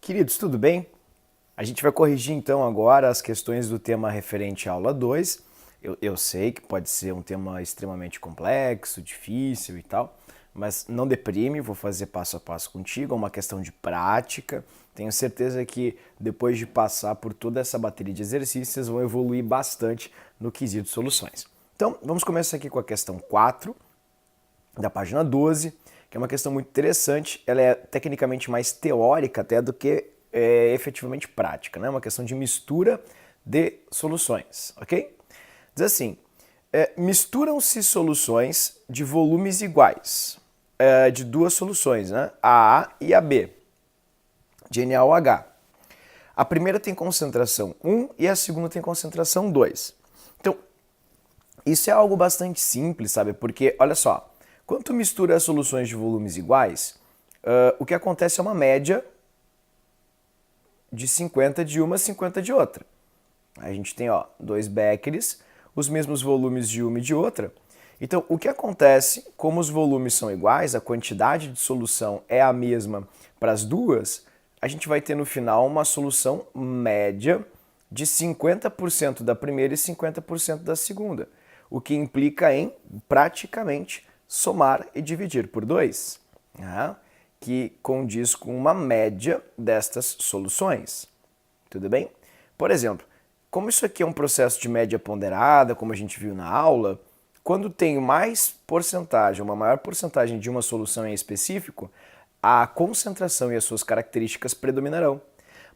Queridos, tudo bem? A gente vai corrigir então agora as questões do tema referente à aula 2. Eu sei que pode ser um tema extremamente complexo, difícil e tal, mas não deprime, vou fazer passo a passo contigo, é uma questão de prática. Tenho certeza que depois de passar por toda essa bateria de exercícios, vocês vão evoluir bastante no quesito soluções. Então, vamos começar aqui com a questão 4 da página 12, que é uma questão muito interessante. Ela é tecnicamente mais teórica até do que efetivamente prática, né? Uma questão de mistura de soluções, ok? Diz assim, misturam-se soluções de volumes iguais, de duas soluções, né? A A e a B, de NaOH. A primeira tem concentração 1 e a segunda tem concentração 2. Então, isso é algo bastante simples, sabe? Porque, olha só, quando tu mistura as soluções de volumes iguais, o que acontece é uma média de 50 de uma, 50 de outra. A gente tem, ó, 2 becquerels, os mesmos volumes de uma e de outra. Então, o que acontece, como os volumes são iguais, a quantidade de solução é a mesma para as duas, a gente vai ter no final uma solução média de 50% da primeira e 50% da segunda, o que implica em praticamente somar e dividir por 2, né? Que condiz com uma média destas soluções. Tudo bem? Por exemplo, como isso aqui é um processo de média ponderada, como a gente viu na aula, quando tem mais porcentagem, uma maior porcentagem de uma solução em específico, a concentração e as suas características predominarão.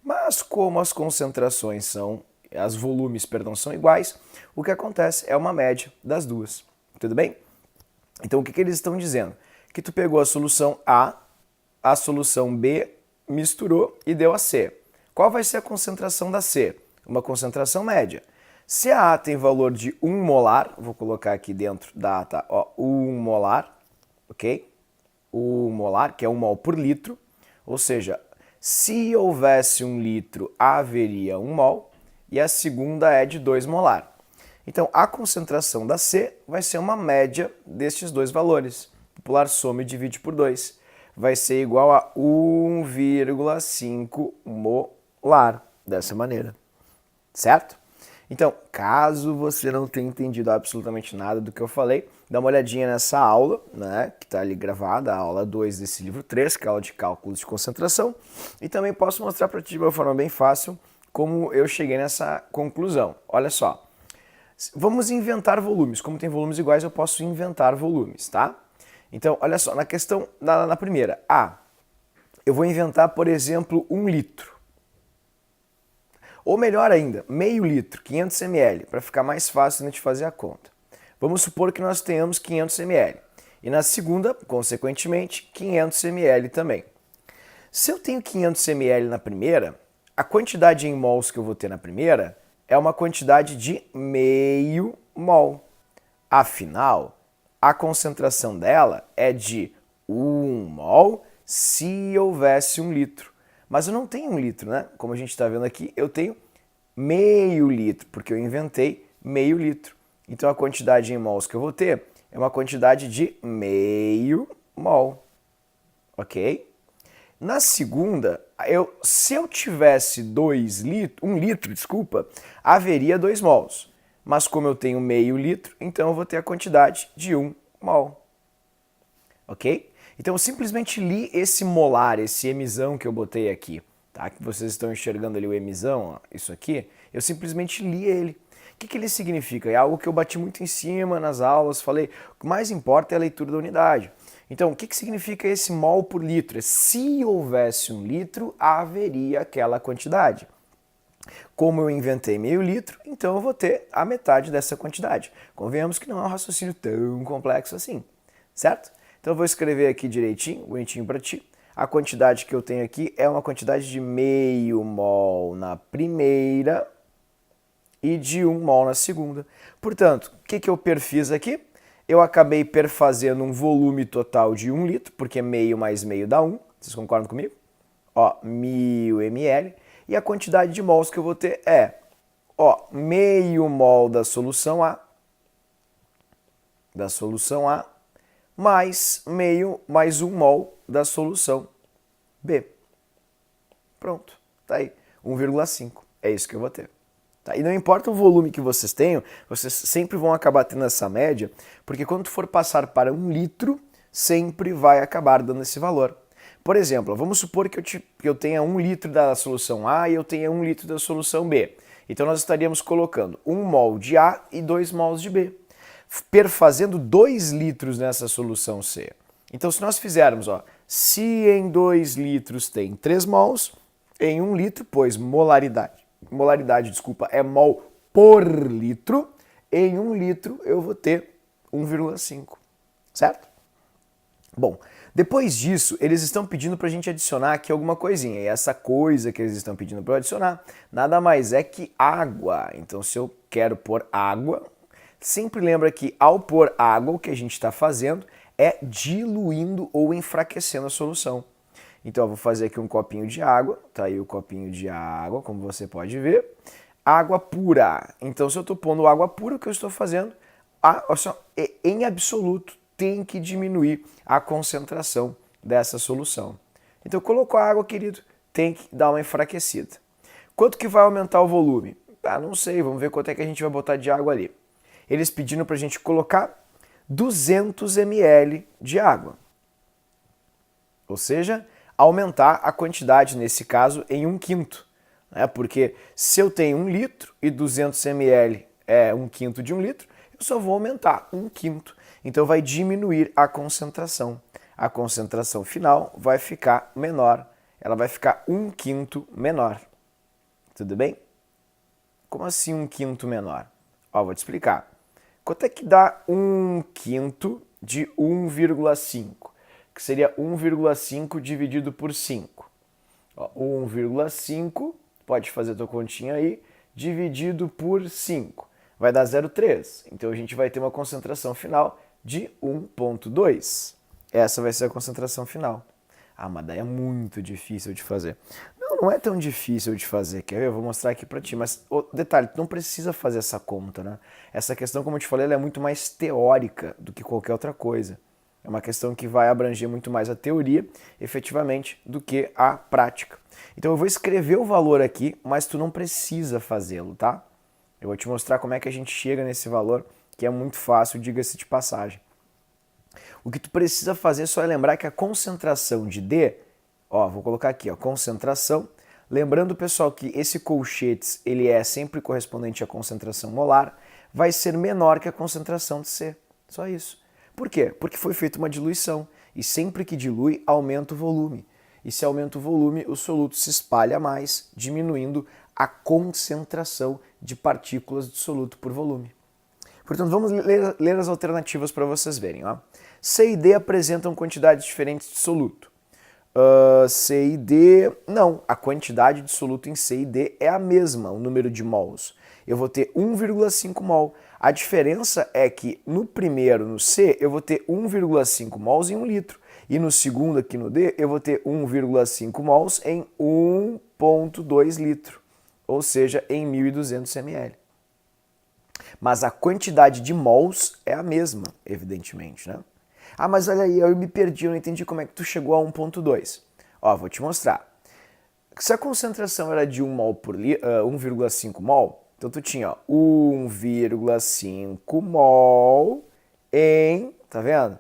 Mas como as concentrações são, as volumes, perdão, são iguais, o que acontece é uma média das duas. Tudo bem? Então o que eles estão dizendo? Que tu pegou a solução a solução B, misturou e deu a C. Qual vai ser a concentração da C? Uma concentração média. Se a A tem valor de 1 molar, vou colocar aqui dentro da A, tá? Ó, 1 molar, ok? 1 molar, que é 1 mol por litro, ou seja, se houvesse 1 litro, haveria 1 mol, e a segunda é de 2 molar. Então, a concentração da C vai ser uma média destes dois valores. Popular soma e divide por 2. Vai ser igual a 1,5 molar, dessa maneira. Certo? Então, caso você não tenha entendido absolutamente nada do que eu falei, dá uma olhadinha nessa aula, né, que está ali gravada, a aula 2 desse livro 3, que é a aula de cálculos de concentração, e também posso mostrar para ti de uma forma bem fácil como eu cheguei nessa conclusão. Olha só, vamos inventar volumes. Como tem volumes iguais, eu posso inventar volumes, tá? Então, olha só, na questão, na primeira, eu vou inventar, por exemplo, 1 litro. Ou melhor ainda, meio litro, 500 ml, para ficar mais fácil de a gente fazer a conta. Vamos supor que nós tenhamos 500 ml. E na segunda, consequentemente, 500 ml também. Se eu tenho 500 ml na primeira, a quantidade em mols que eu vou ter na primeira é uma quantidade de meio mol. Afinal, a concentração dela é de 1 mol se houvesse 1 litro. Mas eu não tenho 1 litro, né? Como a gente está vendo aqui, eu tenho meio litro, porque eu inventei meio litro. Então a quantidade em mols que eu vou ter é uma quantidade de meio mol. Ok? Na segunda, se eu tivesse 1 litro, desculpa, haveria 2 mols. Mas como eu tenho meio litro, então eu vou ter a quantidade de 1 mol. Ok? Então eu simplesmente li esse molar, esse emizão que eu botei aqui, tá? Que vocês estão enxergando ali o emizão, ó, isso aqui, eu simplesmente li ele. O que ele significa? É algo que eu bati muito em cima nas aulas, falei, o que mais importa é a leitura da unidade. Então, o que significa esse mol por litro? Se houvesse 1 litro, haveria aquela quantidade. Como eu inventei meio litro, então eu vou ter a metade dessa quantidade. Convenhamos que não é um raciocínio tão complexo assim, certo? Então eu vou escrever aqui direitinho, bonitinho para ti. A quantidade que eu tenho aqui é uma quantidade de meio mol na primeira e de 1 mol na segunda. Portanto, o que eu perfiz aqui? Eu acabei perfazendo um volume total de 1 litro, porque meio mais meio dá 1. Vocês concordam comigo? Ó, 1000 ml. E a quantidade de mols que eu vou ter é, ó, meio mol da solução A, mais 1 mol da solução B. Pronto, tá aí, 1,5. É isso que eu vou ter. Tá? E não importa o volume que vocês tenham, vocês sempre vão acabar tendo essa média, porque quando tu for passar para 1 litro, sempre vai acabar dando esse valor. Por exemplo, vamos supor que eu tenha 1 litro da solução A e eu tenha 1 litro da solução B. Então nós estaríamos colocando 1 mol de A e 2 mols de B, perfazendo 2 litros nessa solução C. Então se nós fizermos, se em 2 litros tem 3 mols, em 1 litro, pois molaridade, é mol por litro, em 1 litro eu vou ter 1,5, certo? Bom, depois disso, eles estão pedindo para a gente adicionar aqui alguma coisinha. E essa coisa que eles estão pedindo para eu adicionar, nada mais é que água. Então, se eu quero pôr água, sempre lembra que ao pôr água, o que a gente está fazendo é diluindo ou enfraquecendo a solução. Então, eu vou fazer aqui um copinho de água. Tá aí o copinho de água, como você pode ver. Água pura. Então, se eu estou pondo água pura, o que eu estou fazendo? Em absoluto, tem que diminuir a concentração dessa solução. Então, colocou a água, querido, tem que dar uma enfraquecida. Quanto que vai aumentar o volume? Não sei, vamos ver quanto é que a gente vai botar de água ali. Eles pediram para a gente colocar 200 ml de água. Ou seja, aumentar a quantidade, nesse caso, em 1/5. Né? Porque se eu tenho 1 litro e 200 ml é 1/5 de 1 litro, eu só vou aumentar 1/5. Então vai diminuir a concentração. A concentração final vai ficar menor. Ela vai ficar 1/5 menor. Tudo bem? Como assim 1/5 menor? Vou te explicar. Quanto é que dá 1/5 de 1,5? Que seria 1,5 dividido por 5. 1,5, pode fazer a tua continha aí, dividido por 5. Vai dar 0,3. Então a gente vai ter uma concentração final de 1,2. Essa vai ser a concentração final. Mas daí é muito difícil de fazer. Não é tão difícil de fazer, quer ver? Eu vou mostrar aqui pra ti, mas detalhe, tu não precisa fazer essa conta, né? Essa questão, como eu te falei, ela é muito mais teórica do que qualquer outra coisa. É uma questão que vai abranger muito mais a teoria, efetivamente, do que a prática. Então eu vou escrever o valor aqui, mas tu não precisa fazê-lo, tá? Eu vou te mostrar como é que a gente chega nesse valor, que é muito fácil, diga-se de passagem. O que tu precisa fazer só é lembrar que a concentração de D, vou colocar aqui, concentração. Lembrando, pessoal, que esse colchetes, ele é sempre correspondente à concentração molar, vai ser menor que a concentração de C. Só isso. Por quê? Porque foi feita uma diluição. E sempre que dilui, aumenta o volume. E se aumenta o volume, o soluto se espalha mais, diminuindo a concentração de partículas do soluto por volume. Portanto, vamos ler as alternativas para vocês verem. C e D apresentam quantidades diferentes de soluto. C e D, não, a quantidade de soluto em C e D é a mesma, o número de mols. Eu vou ter 1,5 mol. A diferença é que no primeiro, no C, eu vou ter 1,5 mols em 1 litro. E no segundo, aqui no D, eu vou ter 1,5 mols em 1,2 litro. Ou seja, em 1.200 ml. Mas a quantidade de mols é a mesma, evidentemente, né? Mas olha aí, eu me perdi, eu não entendi como é que tu chegou a 1,2. Vou te mostrar. Se a concentração era de 1 mol por 1,5 mol, então tu tinha 1,5 mol em, tá vendo?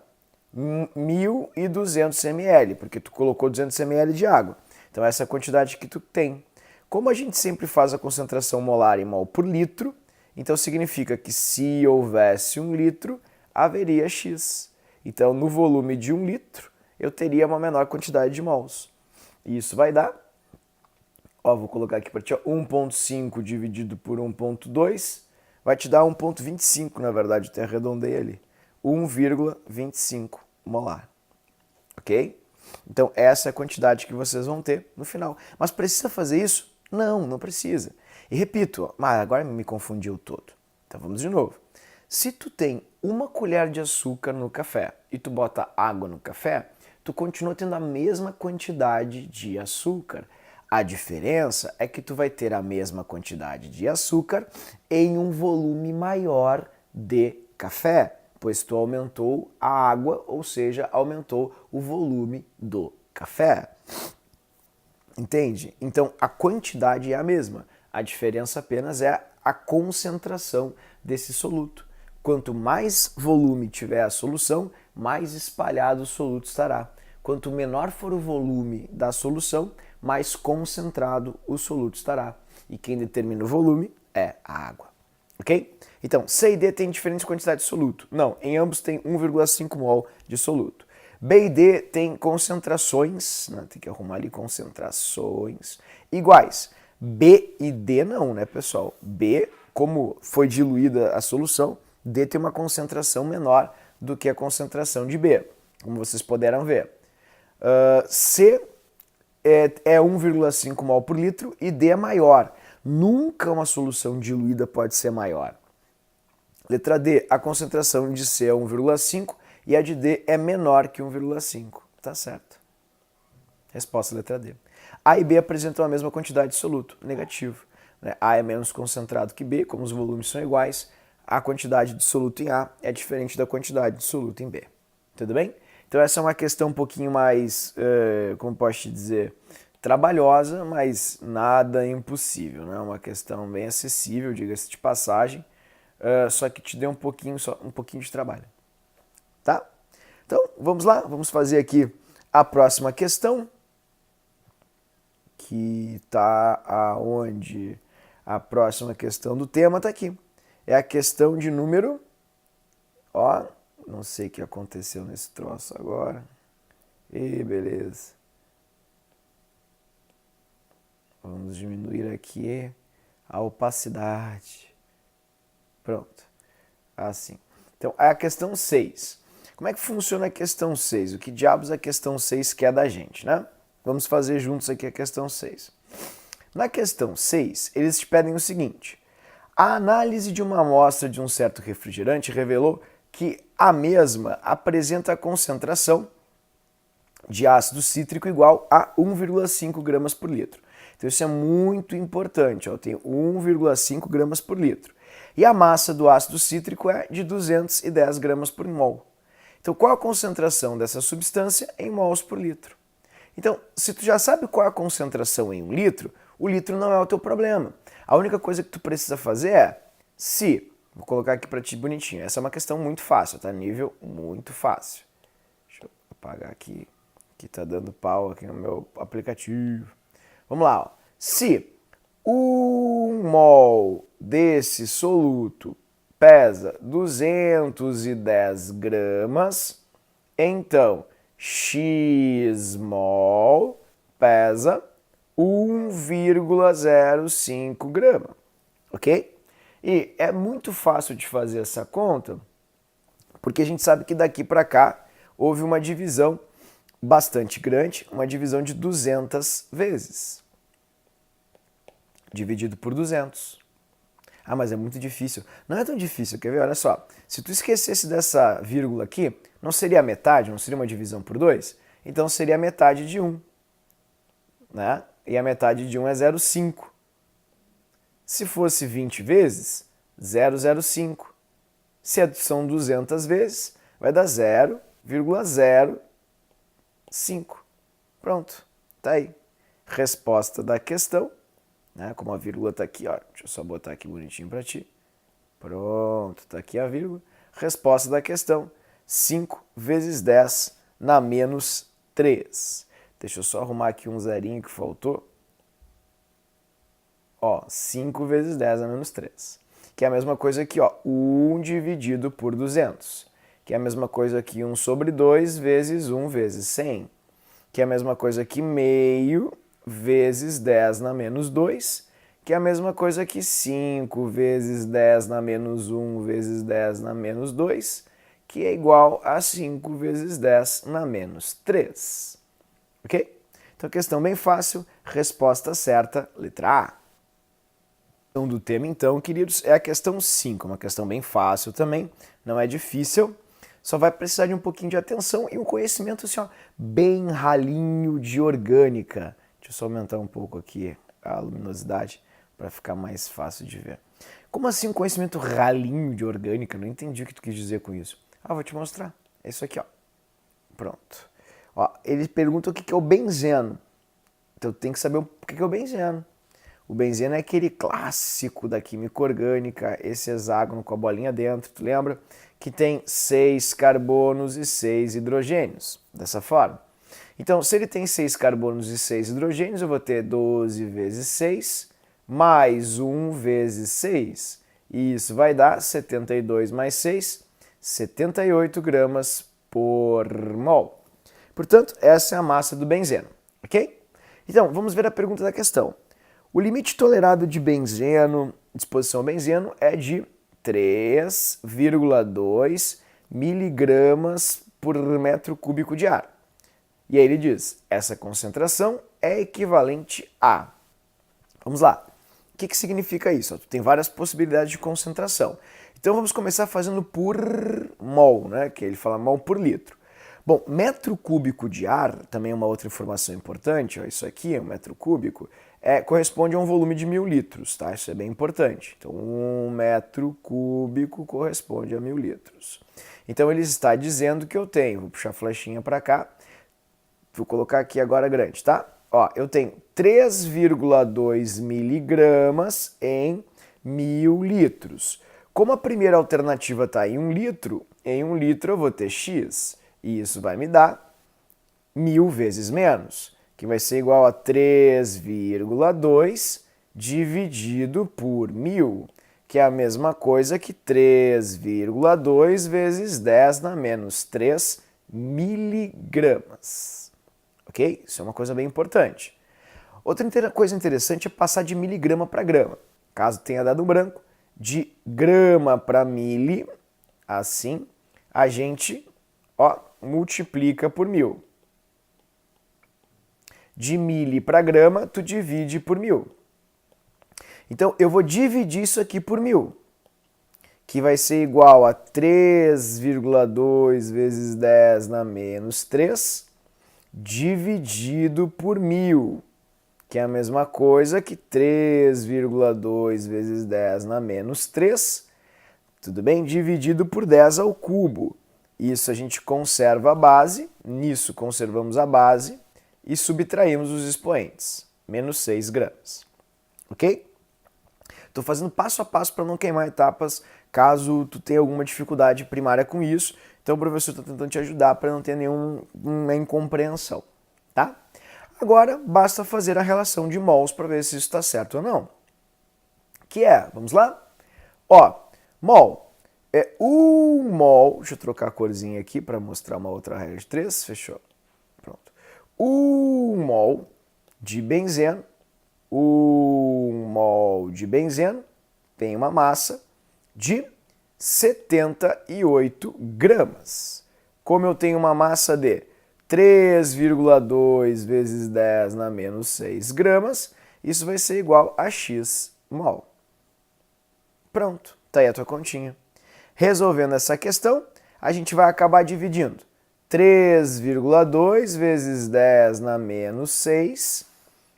1.200 ml, porque tu colocou 200 ml de água. Então essa é a quantidade que tu tem. Como a gente sempre faz a concentração molar em mol por litro, então significa que se houvesse 1 litro, haveria X. Então no volume de 1 litro, eu teria uma menor quantidade de mols. E isso vai dar, vou colocar aqui para ti, 1,5 dividido por 1,2, vai te dar 1,25, na verdade, eu arredondei ali. 1,25 molar. Ok? Então essa é a quantidade que vocês vão ter no final. Mas precisa fazer isso? Não precisa. E repito, mas agora me confundiu todo. Então vamos de novo. Se tu tem 1 colher de açúcar no café e tu bota água no café, tu continua tendo a mesma quantidade de açúcar. A diferença é que tu vai ter a mesma quantidade de açúcar em um volume maior de café, pois tu aumentou a água, ou seja, aumentou o volume do café. Entende? Então a quantidade é a mesma. A diferença apenas é a concentração desse soluto. Quanto mais volume tiver a solução, mais espalhado o soluto estará. Quanto menor for o volume da solução, mais concentrado o soluto estará. E quem determina o volume é a água. Ok? Então, C e D têm diferentes quantidades de soluto. Não, em ambos tem 1,5 mol de soluto. B e D têm concentrações, né? Tem que arrumar ali concentrações iguais. B e D não, né, pessoal? B, como foi diluída a solução, D tem uma concentração menor do que a concentração de B, como vocês puderam ver. C é 1,5 mol por litro e D é maior. Nunca uma solução diluída pode ser maior. Letra D, a concentração de C é 1,5 e a de D é menor que 1,5. Tá certo. Resposta letra D. A e B apresentam a mesma quantidade de soluto, negativo. A é menos concentrado que B, como os volumes são iguais, a quantidade de soluto em A é diferente da quantidade de soluto em B. Tudo bem? Então essa é uma questão um pouquinho mais, como posso te dizer, trabalhosa, mas nada impossível. É uma questão bem acessível, diga-se de passagem, só que te deu um pouquinho de trabalho. Tá? Então vamos lá, vamos fazer aqui a próxima questão, que está aonde? A próxima questão do tema está aqui. É a questão de número... Ó, não sei o que aconteceu nesse troço agora. E beleza. Vamos diminuir aqui a opacidade. Pronto. Assim. Então, é a questão 6. Como é que funciona a questão 6? O que diabos a questão 6 quer da gente, né? Vamos fazer juntos aqui a questão 6. Na questão 6, eles te pedem o seguinte. A análise de uma amostra de um certo refrigerante revelou que a mesma apresenta a concentração de ácido cítrico igual a 1,5 gramas por litro. Então isso é muito importante, eu tenho 1,5 gramas por litro. E a massa do ácido cítrico é de 210 gramas por mol. Então qual a concentração dessa substância em mols por litro? Então, se tu já sabe qual é a concentração em 1 litro, o litro não é o teu problema. A única coisa que tu precisa fazer é, vou colocar aqui para ti bonitinho, essa é uma questão muito fácil, tá? Nível muito fácil. Deixa eu apagar aqui, que tá dando pau aqui no meu aplicativo. Vamos lá, ó. Se 1 mol desse soluto pesa 210 gramas, então X mol pesa 1,05 grama, ok? E é muito fácil de fazer essa conta, porque a gente sabe que daqui para cá houve uma divisão bastante grande, uma divisão de 200 vezes. Dividido por 200. Ah, mas é muito difícil. Não é tão difícil, quer ver? Olha só. Se tu esquecesse dessa vírgula aqui, não seria a metade? Não seria uma divisão por 2? Então seria a metade de 1. Né? E a metade de 1 é 0,5. Se fosse 20 vezes, 0,05. Se são 200 vezes, vai dar 0,05. Pronto, tá aí. Resposta da questão, né? Como a vírgula tá aqui, ó. Deixa eu só botar aqui bonitinho para ti. Pronto, tá aqui a vírgula. Resposta da questão, 5 vezes 10 na menos 3. Deixa eu só arrumar aqui um zerinho que faltou. Ó, 5 vezes 10 a menos 3. Que é a mesma coisa aqui, ó, 1 dividido por 200. Que é a mesma coisa aqui, 1 sobre 2 vezes 1 vezes 100. Que é a mesma coisa aqui, meio vezes 10 na menos 2. Que é a mesma coisa aqui, 5 vezes 10 na menos 1 vezes 10 na menos 2. Que é igual a 5 vezes 10 na menos 3. Ok? Então, questão bem fácil, resposta certa, letra A. Do tema, então, queridos, é a questão 5, uma questão bem fácil também, não é difícil, só vai precisar de um pouquinho de atenção e um conhecimento assim, ó, bem ralinho de orgânica. Deixa eu só aumentar um pouco aqui a luminosidade para ficar mais fácil de ver. Como assim um conhecimento ralinho de orgânica? Não entendi o que tu quis dizer com isso. Ah, vou te mostrar. É isso aqui, ó. Pronto. Ó, ele pergunta o que é o benzeno. Então tem que saber o que é o benzeno. O benzeno é aquele clássico da química orgânica, esse hexágono com a bolinha dentro, tu lembra? Que tem 6 carbonos e 6 hidrogênios, dessa forma. Então, se ele tem 6 carbonos e 6 hidrogênios, eu vou ter 12 vezes 6, mais 1 vezes 6. E isso vai dar 72 mais 6, 78 gramas por mol. Portanto, essa é a massa do benzeno, ok? Então, vamos ver a pergunta da questão. O limite tolerado de benzeno, disposição ao benzeno, é de 3,2 miligramas por metro cúbico de ar. E aí ele diz, essa concentração é equivalente a... Vamos lá. O que significa isso? Tem várias possibilidades de concentração. Então vamos começar fazendo por mol, né? Que ele fala mol por litro. Bom, metro cúbico de ar, também é uma outra informação importante, ó, isso aqui, um metro cúbico, corresponde a um volume de 1000 litros, tá? Isso é bem importante. Então, 1 metro cúbico corresponde a 1000 litros. Então, ele está dizendo que eu tenho, vou puxar a flechinha para cá, vou colocar aqui agora grande, tá? Ó, eu tenho 3,2 miligramas em 1000 litros. Como a primeira alternativa está em 1 litro eu vou ter X. E isso vai me dar 1000 vezes menos, que vai ser igual a 3,2 dividido por 1000, que é a mesma coisa que 3,2 vezes 10 na menos 3 miligramas. Ok? Isso é uma coisa bem importante. Outra coisa interessante é passar de miligrama para grama. Caso tenha dado branco, de grama para mili, assim, a gente multiplica por 1000. De mili para grama, tu divide por 1000. Então, eu vou dividir isso aqui por 1000, que vai ser igual a 3,2 vezes 10 na menos 3, dividido por 1000, que é a mesma coisa que 3,2 vezes 10 na menos 3, tudo bem? Dividido por 10 ao cubo. Isso a gente conserva a base, nisso conservamos a base e subtraímos os expoentes, menos 6 gramas. Ok? Estou fazendo passo a passo para não queimar etapas, caso tu tenha alguma dificuldade primária com isso. Então o professor está tentando te ajudar para não ter nenhuma incompreensão, tá? Agora basta fazer a relação de mols para ver se isso está certo ou não. Que é, vamos lá? Ó, mol é 1 mol, deixa eu trocar a corzinha aqui para mostrar uma outra regra de 3, fechou. Pronto. 1 mol de benzeno, 1 mol de benzeno tem uma massa de 78 gramas. Como eu tenho uma massa de 3,2 vezes 10 na menos 6 gramas, isso vai ser igual a x mol. Pronto, tá aí a tua continha. Resolvendo essa questão, a gente vai acabar dividindo 3,2 vezes 10 na menos 6,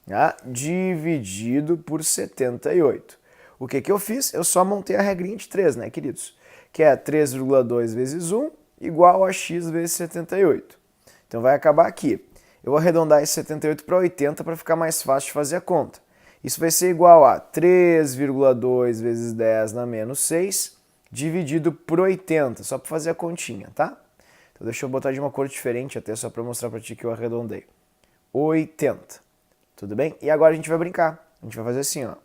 tá? Dividido por 78. O que eu fiz? Eu só montei a regrinha de 3, né, queridos? Que é 3,2 vezes 1 igual a x vezes 78. Então vai acabar aqui. Eu vou arredondar esse 78 para 80 para ficar mais fácil de fazer a conta. Isso vai ser igual a 3,2 vezes 10 na menos 6 dividido por 80, só para fazer a continha, tá? Então deixa eu botar de uma cor diferente até só para mostrar para ti que eu arredondei. 80, tudo bem? E agora a gente vai brincar. A gente vai fazer assim, ó.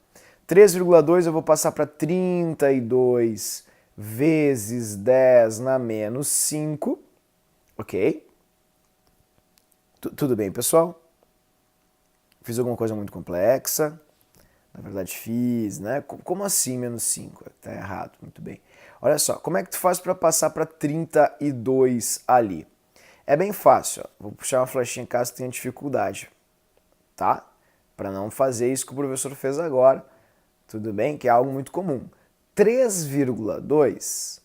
3,2 eu vou passar para 32 vezes 10 na menos 5, ok? Tudo bem, pessoal? Fiz alguma coisa muito complexa? Na verdade fiz, né? Como assim menos 5? Tá errado, muito bem. Olha só, como é que tu faz para passar para 32 ali? É bem fácil, ó. Vou puxar uma flechinha caso tenha dificuldade, tá? Para não fazer isso que o professor fez agora, tudo bem? Que é algo muito comum. 3,2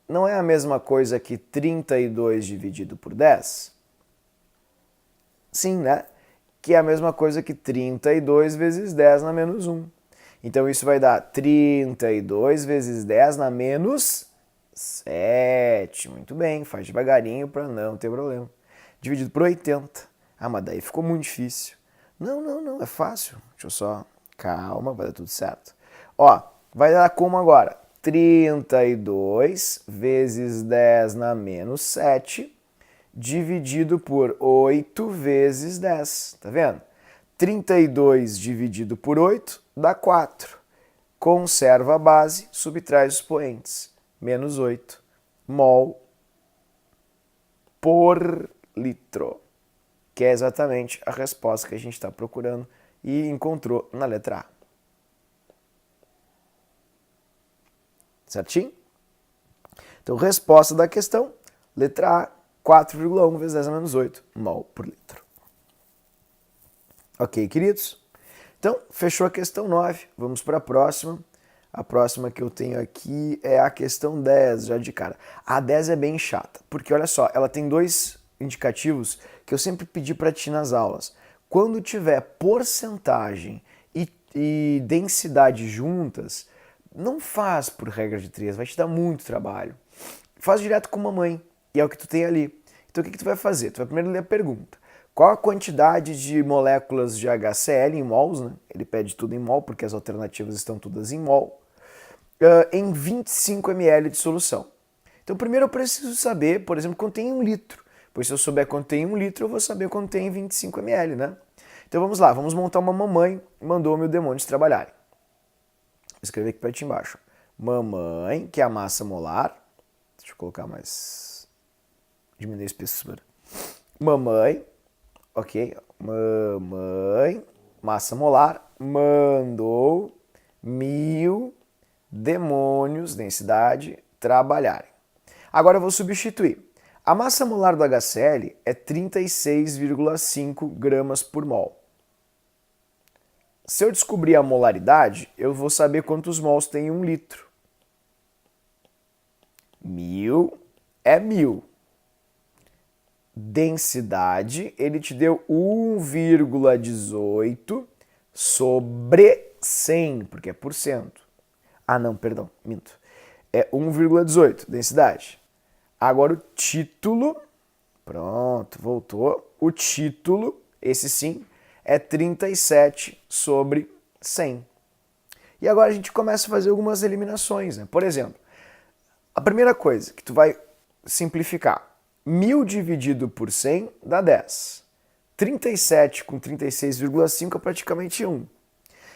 não é a mesma coisa que 32 dividido por 10? Sim, né? Que é a mesma coisa que 32 vezes 10 na menos 1. Então isso vai dar 32 vezes 10 na menos 7. Muito bem, faz devagarinho para não ter problema. Dividido por 80. Ah, mas daí ficou muito difícil. Não, é fácil. Deixa eu só... Calma, vai dar tudo certo. Ó, vai dar como agora? 32 vezes 10 na menos 7, dividido por 8 vezes 10. Tá vendo? 32 dividido por 8 dá 4. Conserva a base, subtrai os expoentes. Menos 8 mol por litro. Que é exatamente a resposta que a gente está procurando e encontrou na letra A. Certinho? Então, resposta da questão, letra A, 4,1 vezes 10 a menos 8 mol por litro. Ok, queridos? Então, fechou a questão 9. Vamos para a próxima. A próxima que eu tenho aqui é a questão 10, já de cara. A 10 é bem chata, porque olha só, ela tem dois indicativos que eu sempre pedi para ti nas aulas. Quando tiver porcentagem e densidade juntas, não faz por regra de 3, vai te dar muito trabalho. Faz direto com mamãe, e é o que tu tem ali. Então o que tu vai fazer? Tu vai primeiro ler a pergunta. Qual a quantidade de moléculas de HCl em mols, né? Ele pede tudo em mol, porque as alternativas estão todas em mol, em 25 ml de solução. Então primeiro eu preciso saber, por exemplo, quanto tem em 1 litro. Pois se eu souber quanto tem em 1 litro, eu vou saber quanto tem em 25 ml, né? Então vamos lá, vamos montar uma mamãe mandou-me o demônios trabalharem. Vou escrever aqui para ti embaixo. Mamãe, que é a massa molar. Deixa eu colocar mais... diminuir a espessura. Mamãe, ok? Mamãe, massa molar, mandou 1000 demônios, densidade, trabalharem. Agora eu vou substituir. A massa molar do HCl é 36,5 gramas por mol. Se eu descobrir a molaridade, eu vou saber quantos mols tem em 1 litro. 1000 é 1000. Densidade, ele te deu 1,18 sobre 100, porque é por cento. Ah, não, perdão, minto. É 1,18, densidade. Agora o título, pronto, voltou. O título, esse sim, é 37 sobre 100. E agora a gente começa a fazer algumas eliminações, né? Por exemplo, a primeira coisa que tu vai simplificar. 1000 dividido por 100 dá 10. 37 com 36,5 é praticamente 1.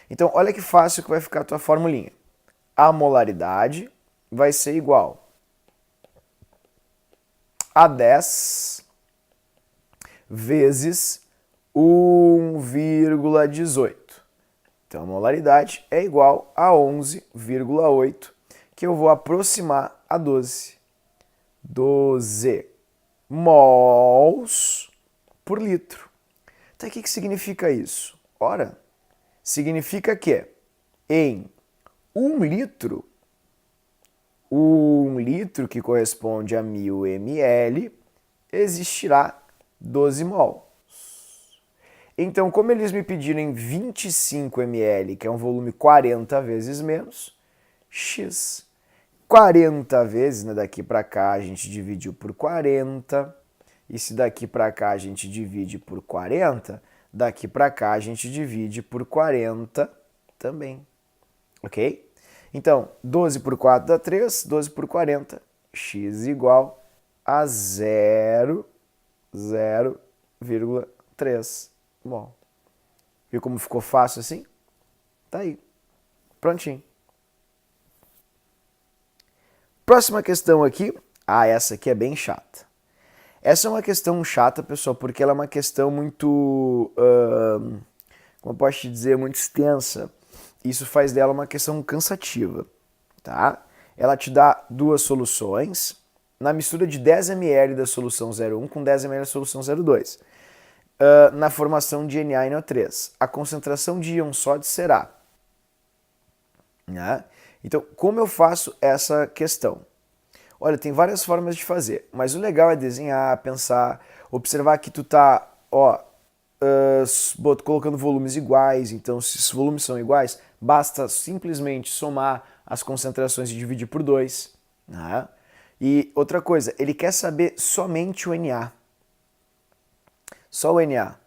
Então, olha que fácil que vai ficar a tua formulinha. A molaridade vai ser igual a 10 vezes 1,18. Então, a molaridade é igual a 11,8, que eu vou aproximar a 12. 12 mols por litro. Então, o que significa isso? Ora, significa que em 1 litro, que corresponde a 1000 ml, existirá 12 mols. Então, como eles me pediram em 25 ml, que é um volume 40 vezes menos, x. 40 vezes, né, daqui para cá a gente dividiu por 40, e se daqui para cá a gente divide por 40, daqui para cá a gente divide por 40 também, ok? Então, 12 por 4 dá 3, 12 por 40, x igual a 0,3 mol. Viu como ficou fácil assim? Tá aí, prontinho. Próxima questão aqui. Ah, essa aqui é bem chata. Essa é uma questão chata, pessoal, porque ela é uma questão muito, como eu posso te dizer, muito extensa. Isso faz dela uma questão cansativa, tá? Ela te dá duas soluções na mistura de 10 ml da solução 0,1 com 10 ml da solução 0,2. Na formação de NaNO3. A concentração de íon sódio será, né? Então, como eu faço essa questão? Olha, tem várias formas de fazer, mas o legal é desenhar, pensar, observar que tu tá, colocando volumes iguais, então se os volumes são iguais, basta simplesmente somar as concentrações e dividir por 2. Né? E outra coisa, ele quer saber somente o Na. Só o Na.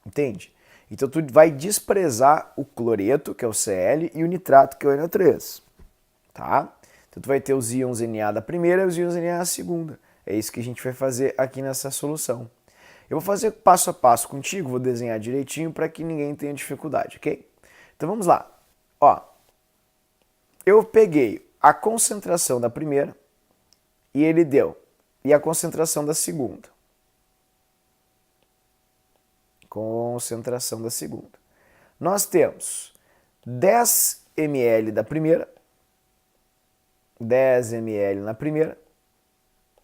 Entende? Então tu vai desprezar o cloreto, que é o Cl, e o nitrato, que é o NO3. Tá? Então tu vai ter os íons Na da primeira e os íons Na da segunda. É isso que a gente vai fazer aqui nessa solução. Eu vou fazer passo a passo contigo, vou desenhar direitinho para que ninguém tenha dificuldade, ok? Então vamos lá. Ó, eu peguei a concentração da primeira e ele deu. E a concentração da segunda. Concentração da segunda. Nós temos 10 ml da primeira, 10 ml na primeira,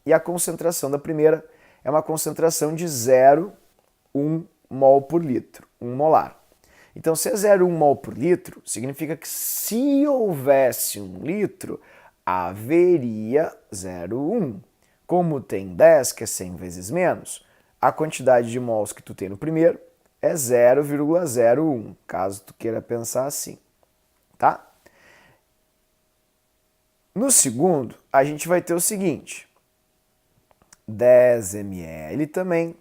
e a concentração da primeira é uma concentração de 0,1 mol por litro, 1 molar. Então, se é 0,1 mol por litro, significa que se houvesse 1 litro, haveria 0,1. Como tem 10, que é 100 vezes menos, a quantidade de mols que tu tem no primeiro é 0,01, caso tu queira pensar assim, tá? No segundo, a gente vai ter o seguinte, 10 ml também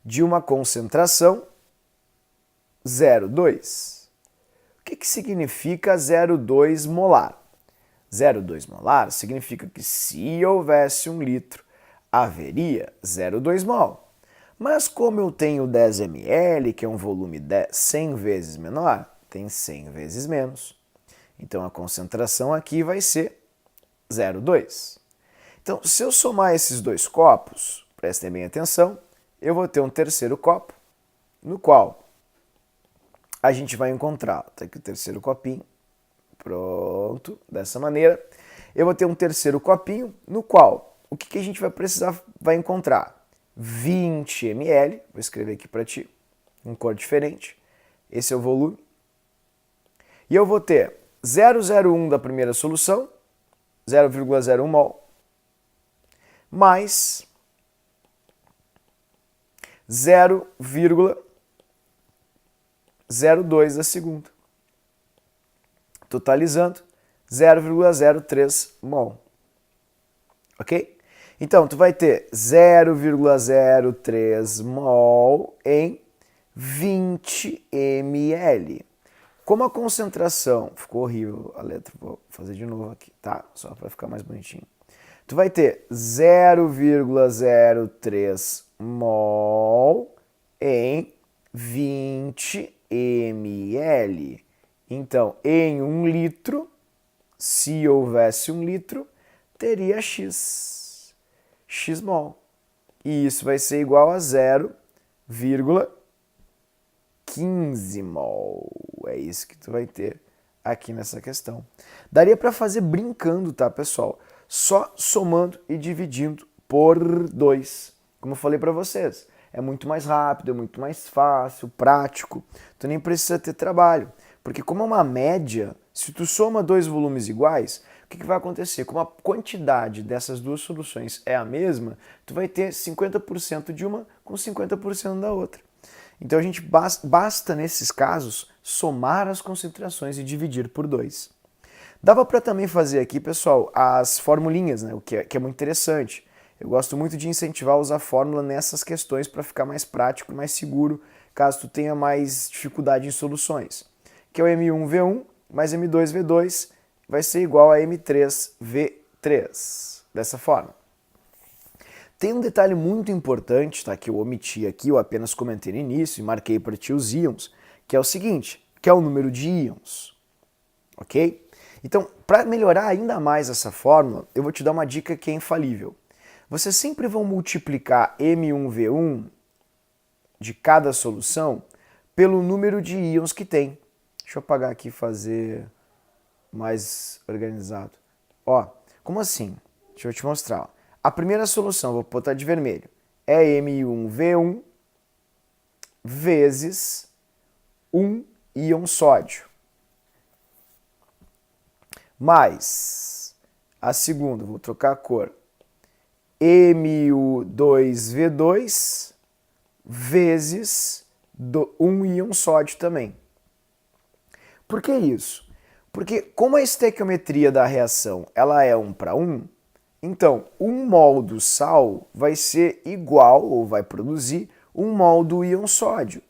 de uma concentração 0,2. O que significa 0,2 molar? 0,2 molar significa que se houvesse 1 litro, haveria 0,2 mol. Mas como eu tenho 10 ml, que é um volume 100 vezes menor, tem 100 vezes menos. Então a concentração aqui vai ser 0,2. Então, se eu somar esses dois copos, prestem bem atenção, eu vou ter um terceiro copo, no qual a gente vai encontrar, tá aqui o terceiro copinho, pronto, dessa maneira. Eu vou ter um terceiro copinho, no qual, o que a gente vai encontrar? 20 ml, vou escrever aqui para ti, em cor diferente, esse é o volume. E eu vou ter 0,01 da primeira solução, 0,01 mol, mais 0,02 da segunda, totalizando 0,03 mol, ok? Então, tu vai ter 0,03 mol em 20 ml. Como a concentração... Ficou horrível a letra, vou fazer de novo aqui, tá? Só para ficar mais bonitinho. Tu vai ter 0,03 mol em 20 ml. Então, em 1 litro, se houvesse 1 litro, teria X mol. E isso vai ser igual a 0,15 mol. É isso que tu vai ter aqui nessa questão. Daria para fazer brincando, tá, pessoal? Só somando e dividindo por 2. Como eu falei para vocês, é muito mais rápido, é muito mais fácil, prático. Tu nem precisa ter trabalho. Porque como é uma média, se tu soma dois volumes iguais, o que vai acontecer? Como a quantidade dessas duas soluções é a mesma, tu vai ter 50% de uma com 50% da outra. Então a gente basta, nesses casos, somar as concentrações e dividir por 2. Dava para também fazer aqui, pessoal, as formulinhas, né? O que é muito interessante. Eu gosto muito de incentivar a usar fórmula nessas questões para ficar mais prático e mais seguro, caso tu tenha mais dificuldade em soluções. Que é o M1V1 mais M2V2 vai ser igual a M3V3, dessa forma. Tem um detalhe muito importante, tá, que eu omiti aqui, eu apenas comentei no início e marquei para ti os íons, que é o seguinte, que é o número de íons, ok? Então, para melhorar ainda mais essa fórmula, eu vou te dar uma dica que é infalível. Vocês sempre vão multiplicar M1V1 de cada solução pelo número de íons que tem. Deixa eu apagar aqui e fazer mais organizado. Ó, como assim? Deixa eu te mostrar. Ó. A primeira solução, vou botar de vermelho, é M1V1 vezes 1 íon sódio. Mais a segunda, vou trocar a cor, MU2V2 vezes 1 íon sódio também. Por que isso? Porque como a estequiometria da reação ela é 1 para 1, então 1 mol do sal vai ser igual, ou vai produzir, 1 mol do íon sódio.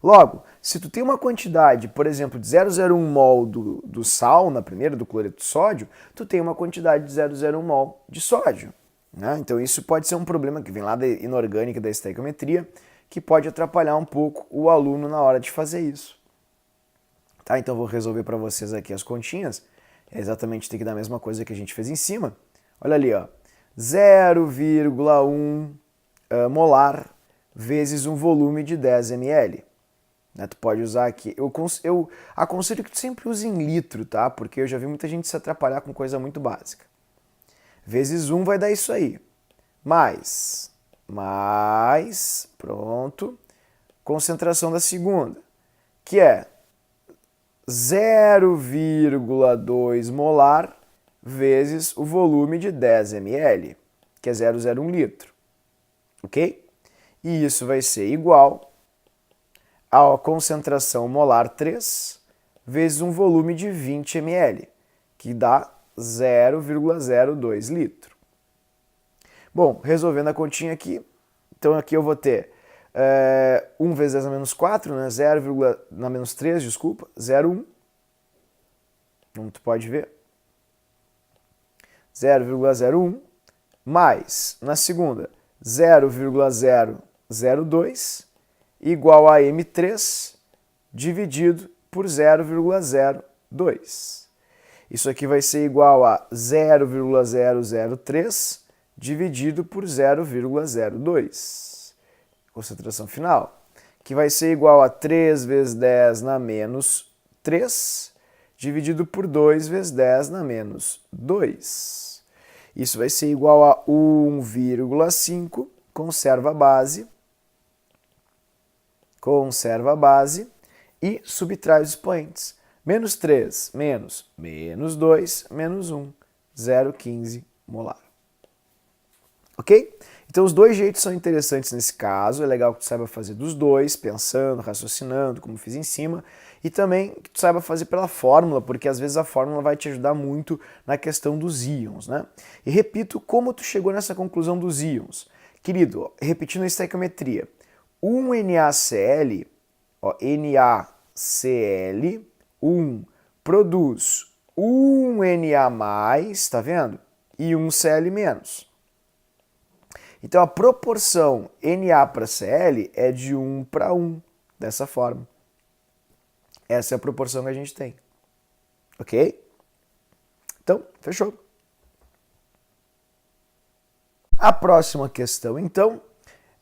Logo, se tu tem uma quantidade, por exemplo, de 0,01 mol do sal na primeira, do cloreto de sódio, tu tem uma quantidade de 0,01 mol de sódio. Né? Então isso pode ser um problema que vem lá da inorgânica, da estequiometria, que pode atrapalhar um pouco o aluno na hora de fazer isso. Tá? Então vou resolver para vocês aqui as continhas. É exatamente tem que dar a mesma coisa que a gente fez em cima. Olha ali, ó, 0,1 molar vezes um volume de 10 ml. Né? Tu pode usar aqui. Eu aconselho que tu sempre use em litro, tá? Porque eu já vi muita gente se atrapalhar com coisa muito básica. Vezes 1 vai dar isso aí. Mais, pronto, concentração da segunda, que é 0,2 molar vezes o volume de 10 ml, que é 0,01 litro, ok? E isso vai ser igual à concentração molar 3 vezes um volume de 20 ml, que dá 0,02 litro. Bom, resolvendo a continha aqui, então aqui eu vou ter 1 vezes 10 a menos 4, né? 0, na menos 3, desculpa, 0,1, como tu pode ver, 0,01, mais, na segunda, 0,002, igual a M3, dividido por 0,02. Isso aqui vai ser igual a 0,003 dividido por 0,02. Concentração final, que vai ser igual a 3 vezes 10 na menos 3, dividido por 2 vezes 10 na menos 2. Isso vai ser igual a 1,5, conserva a base e subtrai os expoentes. Menos 3, menos 2, menos 1, 0,15 molar. Ok? Então os dois jeitos são interessantes nesse caso, é legal que tu saiba fazer dos dois, pensando, raciocinando, como fiz em cima, e também que tu saiba fazer pela fórmula, porque às vezes a fórmula vai te ajudar muito na questão dos íons, né? E repito, como tu chegou nessa conclusão dos íons? Querido, repetindo a estequiometria, 1NaCl, ó, NaCl, 1 produz 1Na+, tá vendo? E 1 Cl-. Então a proporção Na para Cl é de 1 para 1, dessa forma. Essa é a proporção que a gente tem. Ok? Então, fechou. A próxima questão, então,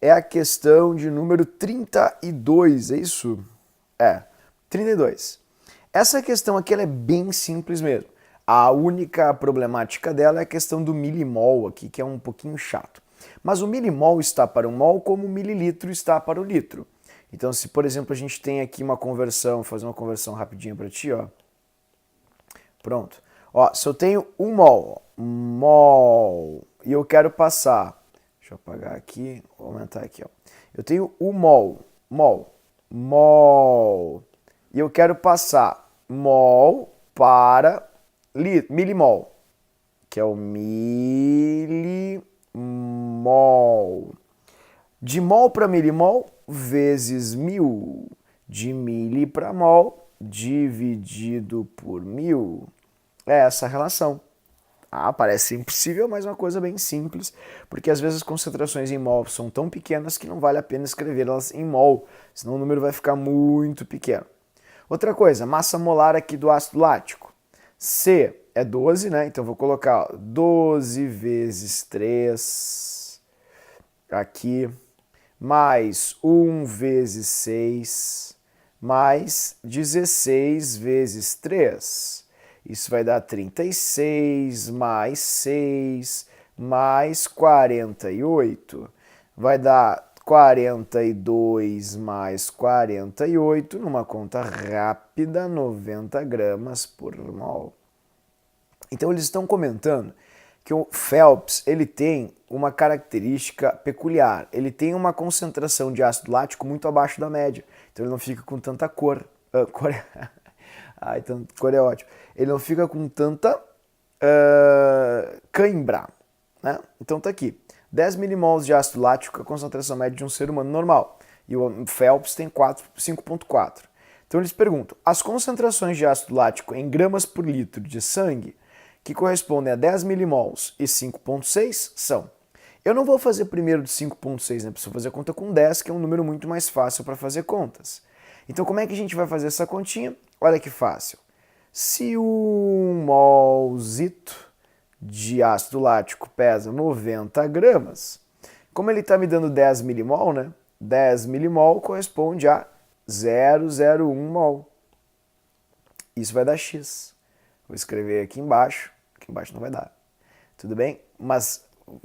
é a questão de número 32, é isso? É, 32. Essa questão aqui ela é bem simples mesmo. A única problemática dela é a questão do milimol aqui, que é um pouquinho chato. Mas o milimol está para um mol como o mililitro está para o litro. Então, se por exemplo a gente tem aqui uma conversão, vou fazer uma conversão rapidinha para ti, ó. Pronto. Ó, se eu tenho um mol, e eu quero passar, deixa eu apagar aqui, vou aumentar aqui, ó. Eu tenho um mol, e eu quero passar mol para milimol, que é o milimol. De mol para milimol, vezes 1000. De mili para mol, dividido por 1000. É essa a relação. Ah, parece impossível, mas é uma coisa bem simples, porque às vezes as concentrações em mol são tão pequenas que não vale a pena escrevê-las em mol, senão o número vai ficar muito pequeno. Outra coisa, massa molar aqui do ácido lático. C é 12, né? Então vou colocar 12 vezes 3 aqui, mais 1 vezes 6, mais 16 vezes 3. Isso vai dar 36, mais 6, mais 48. Vai dar 42 mais 48, numa conta rápida, 90 gramas por mol. Então eles estão comentando que o Phelps ele tem uma característica peculiar. Ele tem uma concentração de ácido lático muito abaixo da média. Então ele não fica com tanta cor. Cor é ótimo. Ele não fica com tanta cãibra. Né? Então tá aqui. 10 milimols de ácido lático é a concentração média de um ser humano normal. E o Phelps tem 5,4. Então eles perguntam, as concentrações de ácido lático em gramas por litro de sangue, que correspondem a 10 milimols e 5,6, são. Eu não vou fazer primeiro de 5,6, né? Preciso fazer a conta com 10, que é um número muito mais fácil para fazer contas. Então como é que a gente vai fazer essa continha? Olha que fácil. Se um molzito de ácido lático pesa 90 gramas, como ele está me dando 10 milimol, né? 10 milimol corresponde a 0,01 mol. Isso vai dar X. Vou escrever aqui embaixo não vai dar. Tudo bem? Mas,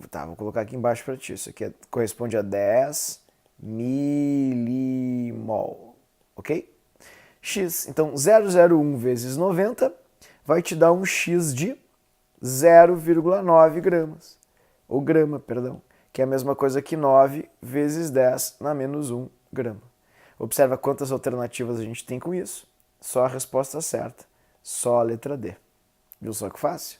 tá, vou colocar aqui embaixo para ti. Isso aqui corresponde a 10 milimol. Ok? X. Então, 0,01 vezes 90 vai te dar um X de 0,9 gramas. Ou grama, perdão. Que é a mesma coisa que 9 vezes 10 na menos 1 grama. Observa quantas alternativas a gente tem com isso. Só a resposta certa. Só a letra D. Viu só que fácil?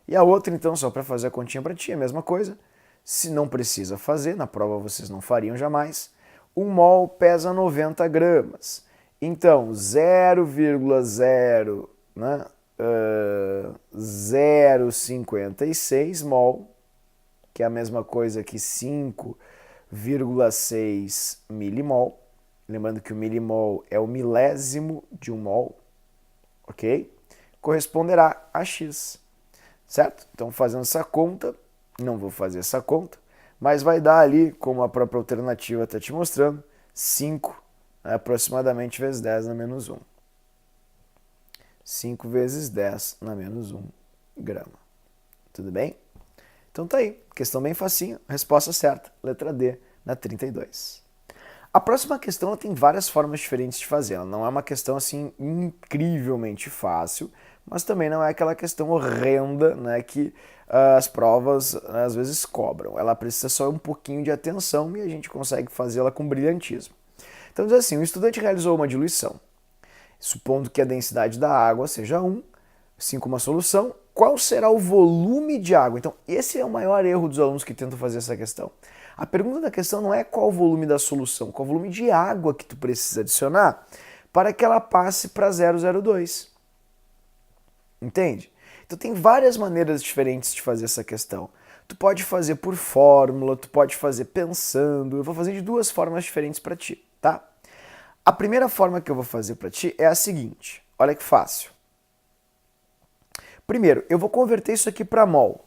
E a outra, então, só para fazer a continha para ti, é a mesma coisa. Se não precisa fazer, na prova vocês não fariam jamais. 1 mol pesa 90 gramas. Então, 0,0, né? 0,56 mol, que é a mesma coisa que 5,6 milimol. Lembrando que o milimol é o milésimo de um mol, ok? Corresponderá a X, certo? Então, fazendo essa conta, não vou fazer essa conta, mas vai dar ali, como a própria alternativa está te mostrando, 5, aproximadamente vezes 10 na menos 1. 5 vezes 10 na menos 1 grama. Tudo bem? Então tá aí, questão bem facinha, resposta certa, letra D, na 32. A próxima questão ela tem várias formas diferentes de fazer, ela não é uma questão assim incrivelmente fácil, mas também não é aquela questão horrenda, né, que as provas às vezes cobram. Ela precisa só um pouquinho de atenção e a gente consegue fazê-la com brilhantismo. Então diz assim, o estudante realizou uma diluição, supondo que a densidade da água seja 1, 5 uma solução, qual será o volume de água? Então, esse é o maior erro dos alunos que tentam fazer essa questão. A pergunta da questão não é qual o volume da solução, qual o volume de água que tu precisa adicionar para que ela passe para 0,02. Entende? Então, tem várias maneiras diferentes de fazer essa questão. Tu pode fazer por fórmula, tu pode fazer pensando, eu vou fazer de duas formas diferentes para ti, tá? A primeira forma que eu vou fazer para ti é a seguinte, olha que fácil. Primeiro, eu vou converter isso aqui para mol,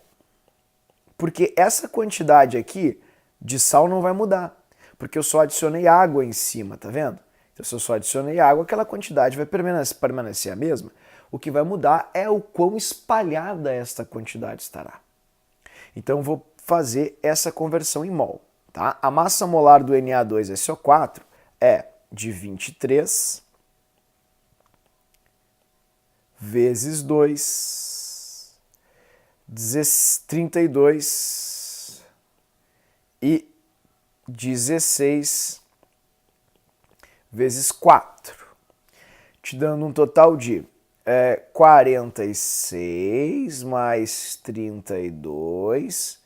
porque essa quantidade aqui de sal não vai mudar, porque eu só adicionei água em cima, tá vendo? Então, se eu só adicionei água, aquela quantidade vai permanecer a mesma. O que vai mudar é o quão espalhada esta quantidade estará. Então, eu vou fazer essa conversão em mol, tá? A massa molar do Na2SO4 é de 23 vezes 2, 32 e 16 vezes 4, te dando um total de 46 mais 32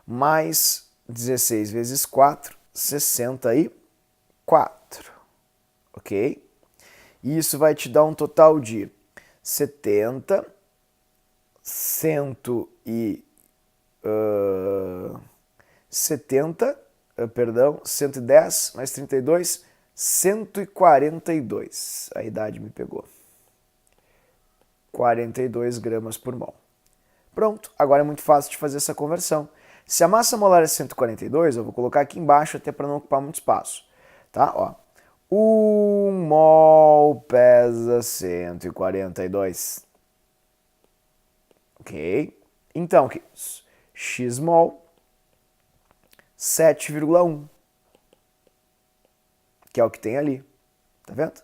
mais 16 vezes 4, 64, ok? E isso vai te dar um total de 70, 110 mais 32, 142. A idade me pegou. 42 gramas por mol. Pronto, agora é muito fácil de fazer essa conversão. Se a massa molar é 142, eu vou colocar aqui embaixo até para não ocupar muito espaço. Tá? Ó. 1 mol pesa 142. Ok? Então, x mol, 7,1. Que é o que tem ali. Tá vendo?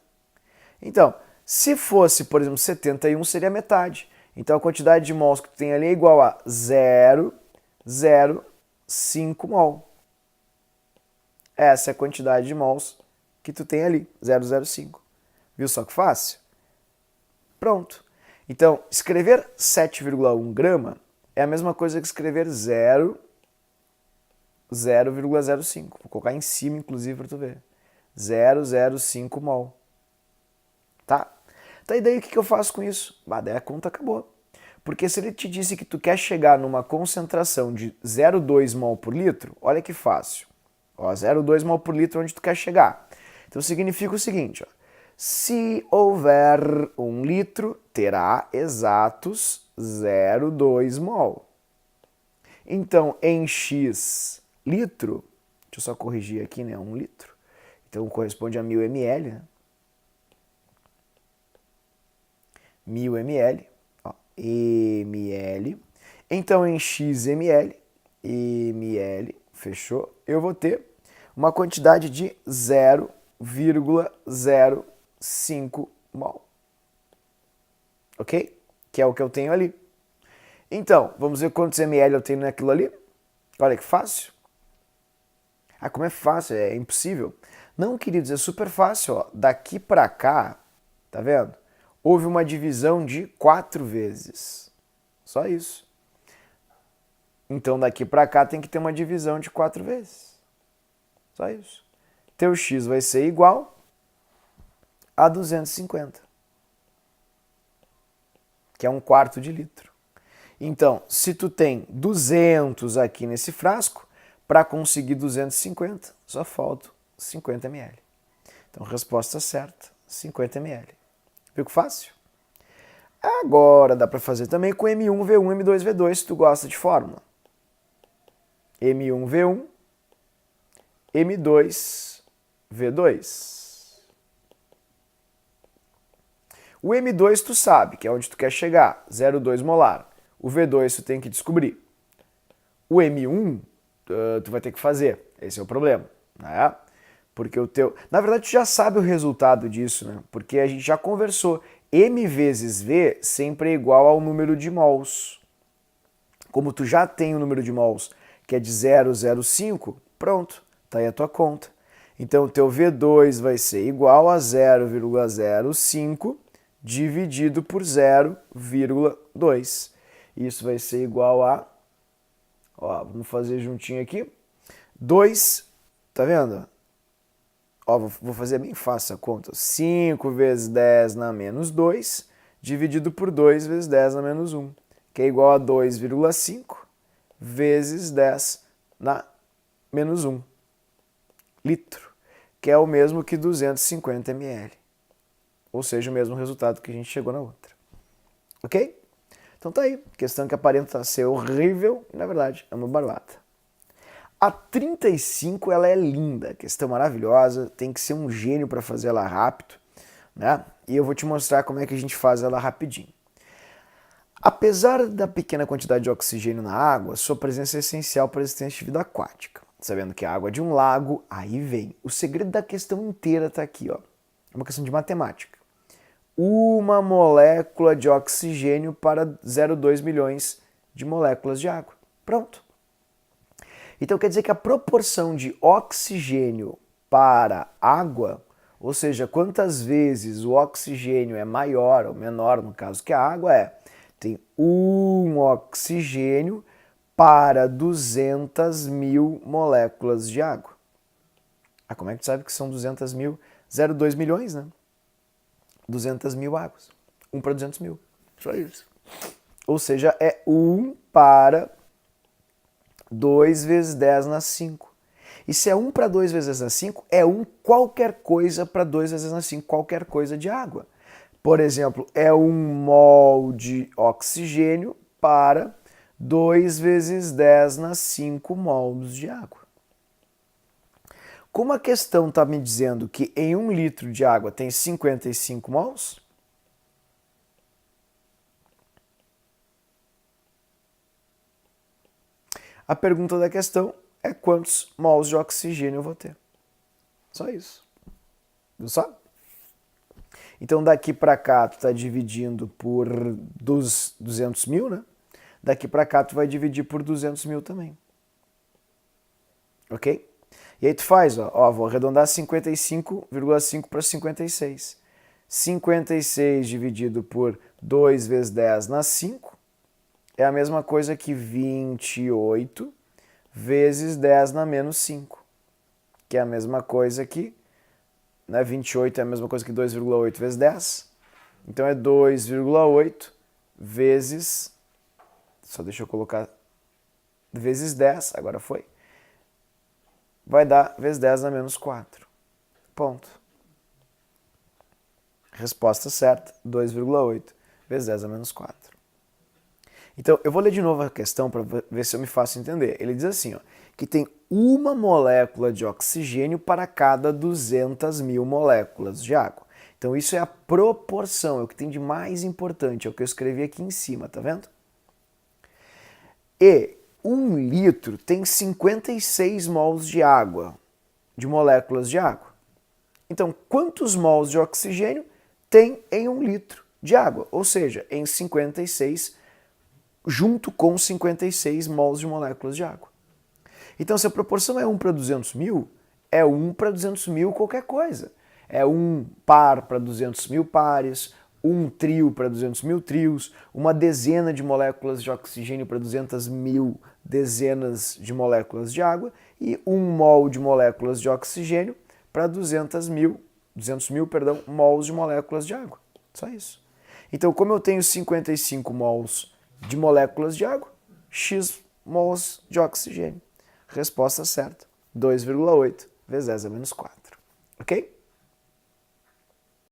Então, se fosse, por exemplo, 71, seria metade. Então, a quantidade de mols que tu tem ali é igual a 0,05 mol. Essa é a quantidade de mols que tu tem ali, 0,05. Viu só que fácil? Pronto. Então, escrever 7,1 grama é a mesma coisa que escrever 0,05 0,05. Vou colocar em cima, inclusive, para tu ver. 0,05 mol. Tá? Então, e daí o que eu faço com isso? Daí a conta acabou. Porque se ele te disse que tu quer chegar numa concentração de 0,2 mol por litro, olha que fácil. Ó, 0,2 mol por litro onde tu quer chegar. Então significa o seguinte, ó, se houver 1 litro, terá exatos 0,2 mol. Então, em X litro, deixa eu só corrigir aqui, né, 1 litro. Então corresponde a 1000 ml, né? 1000 ml, ó, ml. Então, em X ml, fechou? Eu vou ter uma quantidade de 0,05 mol. Ok? Que é o que eu tenho ali. Então, vamos ver quantos ml eu tenho naquilo ali? Olha que fácil. Ah, como é fácil, é impossível. Não, queridos, é super fácil, ó. Daqui para cá, tá vendo? Houve uma divisão de 4 vezes. Só isso. Então, daqui para cá tem que ter uma divisão de 4 vezes. Só isso. Teu X vai ser igual a 250, que é 1/4 de litro. Então, se tu tem 200 aqui nesse frasco, para conseguir 250, só falta 50 ml. Então, resposta certa, 50 ml. Ficou fácil? Agora dá para fazer também com M1V1, M2V2, se tu gosta de fórmula. M1V1, M2V2. O M2 tu sabe, que é onde tu quer chegar, 0,2 molar. O V2 tu tem que descobrir. O M1 tu vai ter que fazer, esse é o problema, né? Porque o teu... Na verdade tu já sabe o resultado disso, né? Porque a gente já conversou. M vezes V sempre é igual ao número de mols. Como tu já tem o número de mols, que é de 0,05, pronto, tá aí a tua conta. Então o teu V2 vai ser igual a 0,05 dividido por 0,2. Isso vai ser igual a, ó, vamos fazer juntinho aqui, 2, tá vendo? Ó, vou fazer bem fácil a conta. 5 vezes 10 na menos 2, dividido por 2 vezes 10 na menos 1, que é igual a 2,5 vezes 10 na menos 1 litro, que é o mesmo que 250 ml. Ou seja, o mesmo resultado que a gente chegou na outra. Ok? Então tá aí. Questão que aparenta ser horrível, na verdade é uma barbata. A 35 ela é linda, questão maravilhosa, tem que ser um gênio para fazer ela rápido, né? E eu vou te mostrar como é que a gente faz ela rapidinho. Apesar da pequena quantidade de oxigênio na água, sua presença é essencial para a existência de vida aquática. Sabendo que a água é de um lago, aí vem. O segredo da questão inteira está aqui, ó. É uma questão de matemática. Uma molécula de oxigênio para 0,2 milhões de moléculas de água. Pronto. Então quer dizer que a proporção de oxigênio para água, ou seja, quantas vezes o oxigênio é maior ou menor, no caso que a água, tem 1 oxigênio para 200 mil moléculas de água. Ah, como é que tu sabe que são 200 mil? 0,2 milhões, né? 200 mil águas. 1 para 200 mil. Só isso. Ou seja, é 1 para 2 vezes 10 na 5. E se é 1 para 2 vezes 10 na 5, é 1 qualquer coisa para 2 vezes 10 na 5, qualquer coisa de água. Por exemplo, é 1 mol de oxigênio para 2 vezes 10 na 5 mols de água. Como a questão está me dizendo que em 1 litro de água tem 55 mols, a pergunta da questão é quantos mols de oxigênio eu vou ter. Só isso. Viu só? Então daqui para cá tu está dividindo por 200 mil, né? Daqui para cá tu vai dividir por 200 mil também. Ok? E aí tu faz, ó, vou arredondar 55,5 para 56. 56 dividido por 2 vezes 10 na 5 é a mesma coisa que 28 vezes 10 na menos 5, que é a mesma coisa aqui, né? 28 é a mesma coisa que 2,8 vezes 10, então é 2,8 vezes, só deixa eu colocar, vezes 10, agora foi, vai dar vezes 10 na menos 4, ponto. Resposta certa, 2,8 vezes 10 a menos 4. Então, eu vou ler de novo a questão para ver se eu me faço entender. Ele diz assim, ó, que tem uma molécula de oxigênio para cada 200.000 moléculas de água. Então, isso é a proporção, é o que tem de mais importante, é o que eu escrevi aqui em cima, tá vendo? E 1 litro tem 56 mols de água, de moléculas de água. Então, quantos mols de oxigênio tem em 1 litro de água? Ou seja, em 56, junto com 56 mols de moléculas de água. Então, se a proporção é 1 para 200.000, é 1 para 200.000 qualquer coisa. É 1 par para 200.000 pares, 1 trio para 200.000 trios, uma dezena de moléculas de oxigênio para 200.000 dezenas de moléculas de água e 1 mol de moléculas de oxigênio para 200.000 mols de moléculas de água. Só isso. Então, como eu tenho 55 mols de moléculas de água, x mols de oxigênio. Resposta certa, 2,8 vezes 10 a menos 4. Ok?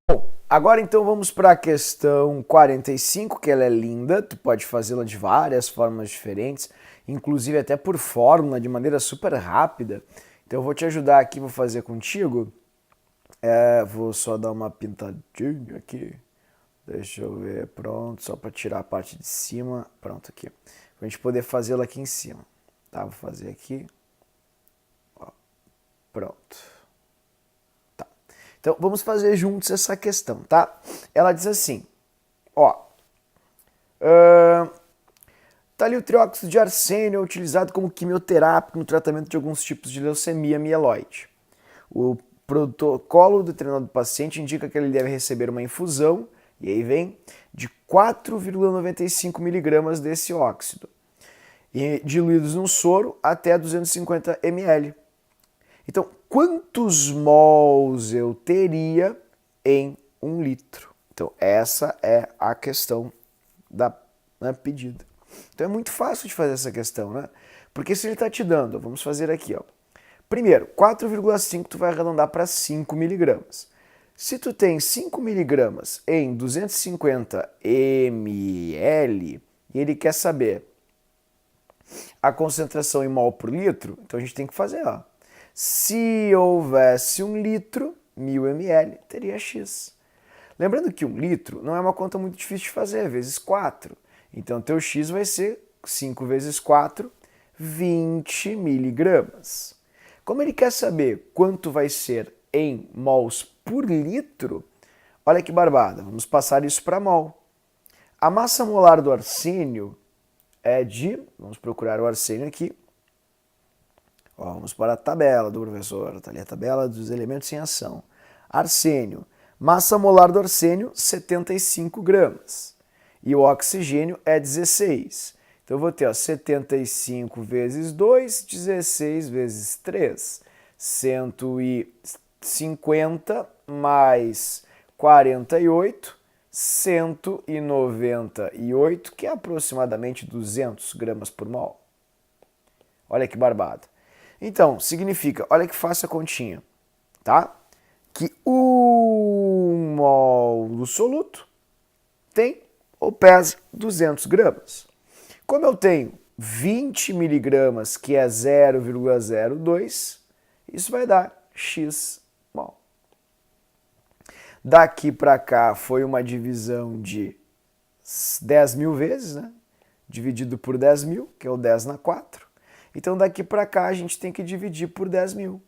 Bom, agora então vamos para a questão 45, que ela é linda, tu pode fazê-la de várias formas diferentes, inclusive até por fórmula, de maneira super rápida. Então eu vou te ajudar aqui, vou fazer contigo. Vou só dar uma pintadinha aqui. Deixa eu ver, pronto, só para tirar a parte de cima, pronto aqui. Pra gente poder fazê-la aqui em cima, tá? Vou fazer aqui, ó, pronto. Tá. Então, vamos fazer juntos essa questão, tá? Ela diz assim, ó, tá ali o trióxido de arsênio é utilizado como quimioterápico no tratamento de alguns tipos de leucemia mieloide. O protocolo do treinamento do paciente indica que ele deve receber uma infusão, e aí vem, de 4,95 miligramas desse óxido, e diluídos num soro até 250 ml. Então, quantos mols eu teria em 1 litro? Então, essa é a questão da pedida. Então, é muito fácil de fazer essa questão, né? Porque se ele está te dando, vamos fazer aqui, ó. Primeiro, 4,5 tu vai arredondar para 5 miligramas. Se tu tem 5 miligramas em 250 ml e ele quer saber a concentração em mol por litro, então a gente tem que fazer, ó. Se houvesse 1 litro, 1000 ml, teria X. Lembrando que 1 litro não é uma conta muito difícil de fazer, vezes 4. Então teu X vai ser 5 vezes 4, 20 miligramas. Como ele quer saber quanto vai ser em mols por litro, olha que barbada, vamos passar isso para mol. A massa molar do arsênio é de, vamos procurar o arsênio aqui, ó, vamos para a tabela do professor, está ali a tabela dos elementos em ação. Arsênio, massa molar do arsênio, 75 gramas, e o oxigênio é 16. Então eu vou ter, ó, 75 vezes 2, 16 vezes 3, 150 mais 48, 198, que é aproximadamente 200 gramas por mol. Olha que barbado. Então, significa, olha que fácil a continha, tá? Que 1 mol do soluto tem ou pesa 200 gramas. Como eu tenho 20 miligramas, que é 0,02, isso vai dar X mol. Daqui para cá foi uma divisão de 10.000 vezes, né? Dividido por 10.000, que é o 10 na 4. Então daqui para cá a gente tem que dividir por 10.000,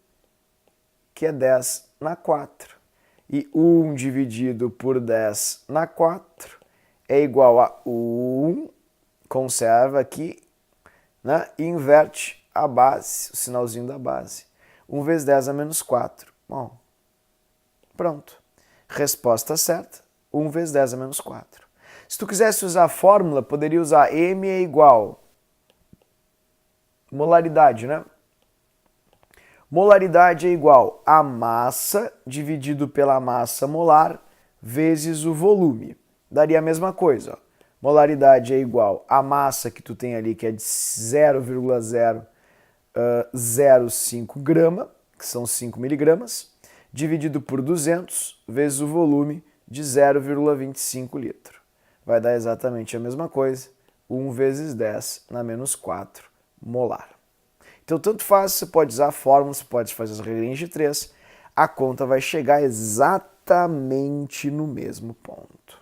que é 10 na 4. E 1 dividido por 10 na 4 é igual a 1, conserva aqui, né? E inverte a base, o sinalzinho da base. 1 vezes 10 a menos 4. Bom, pronto. Resposta certa, 1 vezes 10 a menos 4. Se tu quisesse usar a fórmula, poderia usar M é igual Molaridade, né? Molaridade é igual a massa dividido pela massa molar vezes o volume. Daria a mesma coisa. Ó. Molaridade é igual a massa que tu tem ali, que é de 0,005 grama, que são 5 miligramas, dividido por 200 vezes o volume de 0,25 litro. Vai dar exatamente a mesma coisa, 1 vezes 10 na menos 4 molar. Então, tanto faz, você pode usar a fórmula, você pode fazer as regrinhas de 3, a conta vai chegar exatamente no mesmo ponto.